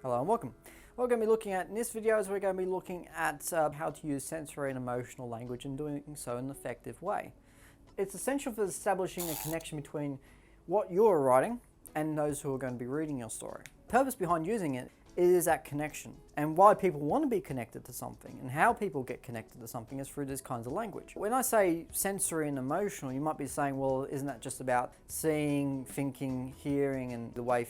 Hello and welcome. What we're going to be looking at in this video is we're going to be looking at how to use sensory and emotional language and doing so in an effective way. It's essential for establishing a connection between what you're writing and those who are going to be reading your story. The purpose behind using it is that connection, and why people want to be connected to something and how people get connected to something is through these kinds of language. When I say sensory and emotional, you might be saying, well, isn't that just about seeing, thinking, hearing, and the way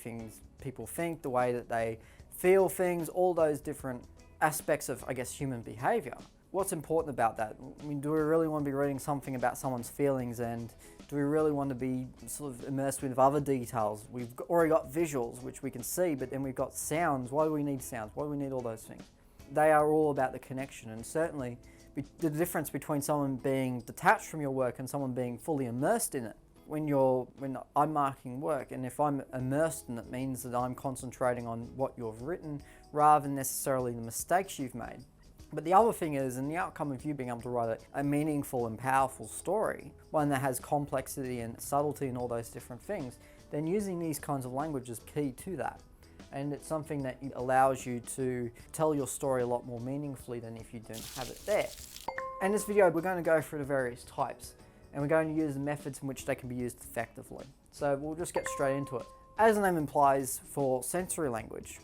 people think, the way that they feel things, all those different aspects of, I guess, human behavior. What's important about that? I mean, do we really want to be reading something about someone's feelings, and do we really want to be sort of immersed with other details? We've already got visuals, which we can see, but then we've got sounds. Why do we need sounds? Why do we need all those things? They are all about the connection, and certainly the difference between someone being detached from your work and someone being fully immersed in it. When I'm marking work, and if I'm immersed in it, means that I'm concentrating on what you've written rather than necessarily the mistakes you've made. But the other thing is, in the outcome of you being able to write a meaningful and powerful story, one that has complexity and subtlety and all those different things, then using these kinds of language is key to that. And it's something that allows you to tell your story a lot more meaningfully than if you don't have it there. In this video, we're going to go through the various types, and we're going to use the methods in which they can be used effectively. So we'll just get straight into it. As the name implies, for sensory language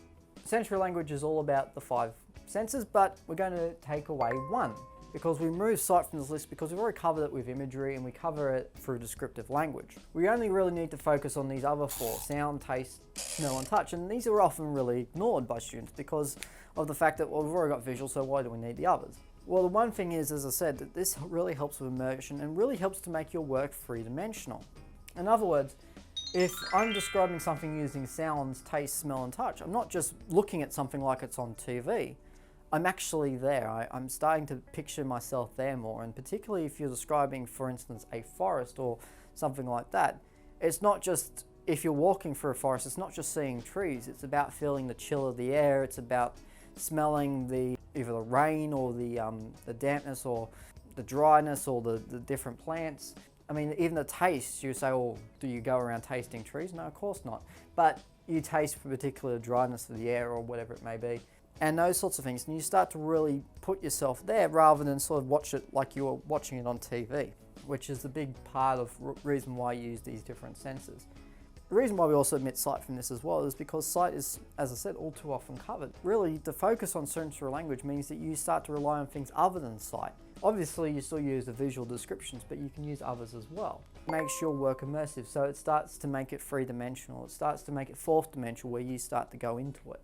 is all about the 5 senses, but we're going to take away one, because we remove sight from this list because we've already covered it with imagery and we cover it through descriptive language. We only really need to focus on these other 4, sound, taste, smell and touch, and these are often really ignored by students because of the fact that, well, we've already got visual, so why do we need the others? Well, the one thing is, as I said, that this really helps with immersion and really helps to make your work 3-dimensional. In other words, if I'm describing something using sounds, taste, smell and touch, I'm not just looking at something like it's on TV. I'm actually there. I'm starting to picture myself there more, and particularly if you're describing, for instance, a forest or something like that, it's not just, if you're walking through a forest, it's not just seeing trees, it's about feeling the chill of the air, it's about smelling either the rain or the dampness or the dryness or the different plants. I mean, even the taste, you say, well, do you go around tasting trees? No, of course not. But you taste for particular dryness of the air or whatever it may be, and those sorts of things. And you start to really put yourself there rather than sort of watch it like you were watching it on TV, which is the big part of reason why you use these different senses. The reason why we also omit sight from this as well is because sight is, as I said, all too often covered. Really, the focus on sensory language means that you start to rely on things other than sight. Obviously, you still use the visual descriptions, but you can use others as well. It makes your work immersive, so it starts to make it 3-dimensional. It starts to make it 4th-dimensional, where you start to go into it.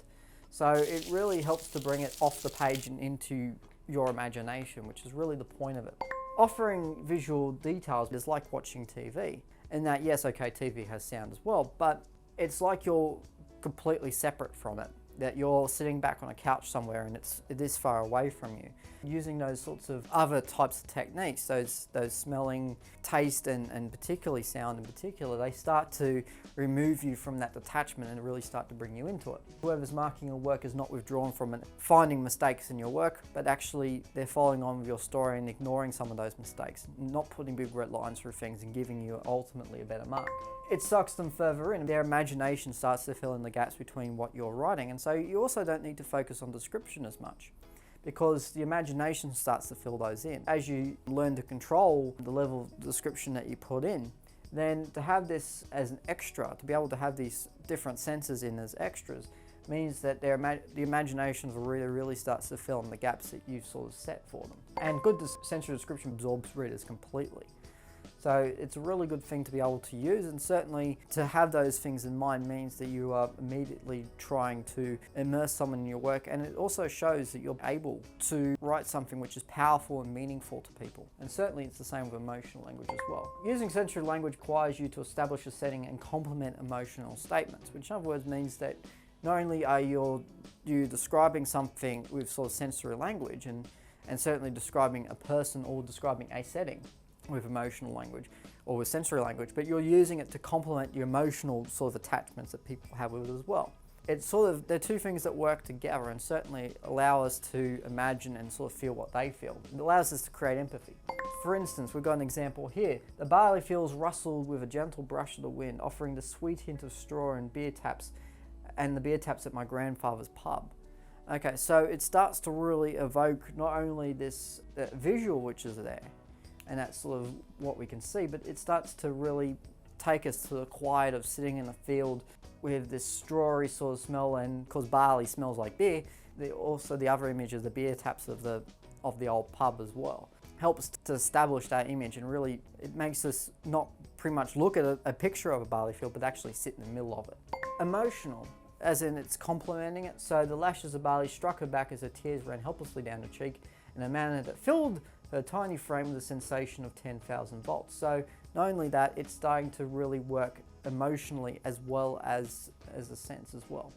So it really helps to bring it off the page and into your imagination, which is really the point of it. Offering visual details is like watching TV. In that, yes, okay, TV has sound as well, but it's like you're completely separate from it, that you're sitting back on a couch somewhere and it is far away from you. Using those sorts of other types of techniques, those smelling, taste, and particularly sound in particular, they start to remove you from that detachment and really start to bring you into it. Whoever's marking your work is not withdrawn from it, finding mistakes in your work, but actually they're following on with your story and ignoring some of those mistakes, not putting big red lines through things and giving you ultimately a better mark. It sucks them further in. Their imagination starts to fill in the gaps between what you're writing, and so you also don't need to focus on description as much, because the imagination starts to fill those in. As you learn to control the level of description that you put in, then to have this as an extra, to be able to have these different senses in as extras, means that the imagination really starts to fill in the gaps that you've sort of set for them. And good sensory description absorbs readers completely. So it's a really good thing to be able to use, and certainly to have those things in mind means that you are immediately trying to immerse someone in your work, and it also shows that you're able to write something which is powerful and meaningful to people. And certainly it's the same with emotional language as well. Using sensory language requires you to establish a setting and complement emotional statements, which in other words means that not only are you describing something with sort of sensory language and certainly describing a person or describing a setting with emotional language or with sensory language, but you're using it to complement your emotional sort of attachments that people have with it as well. It's sort of, they're two things that work together and certainly allow us to imagine and sort of feel what they feel. It allows us to create empathy. For instance, we've got an example here. The barley fields rustled with a gentle brush of the wind, offering the sweet hint of straw and beer taps and the beer taps at my grandfather's pub. Okay, so it starts to really evoke not only this visual which is there, and that's sort of what we can see, but it starts to really take us to the quiet of sitting in a field with this strawy sort of smell, and because barley smells like beer, also the other image is the beer taps of the old pub as well. Helps to establish that image, and really it makes us not pretty much look at a picture of a barley field, but actually sit in the middle of it. Emotional, as in it's complementing it. So the lashes of barley struck her back as her tears ran helplessly down her cheek in a manner that filled her tiny frame with a sensation of 10,000 volts. So not only that, it's starting to really work emotionally as well as a sense as well.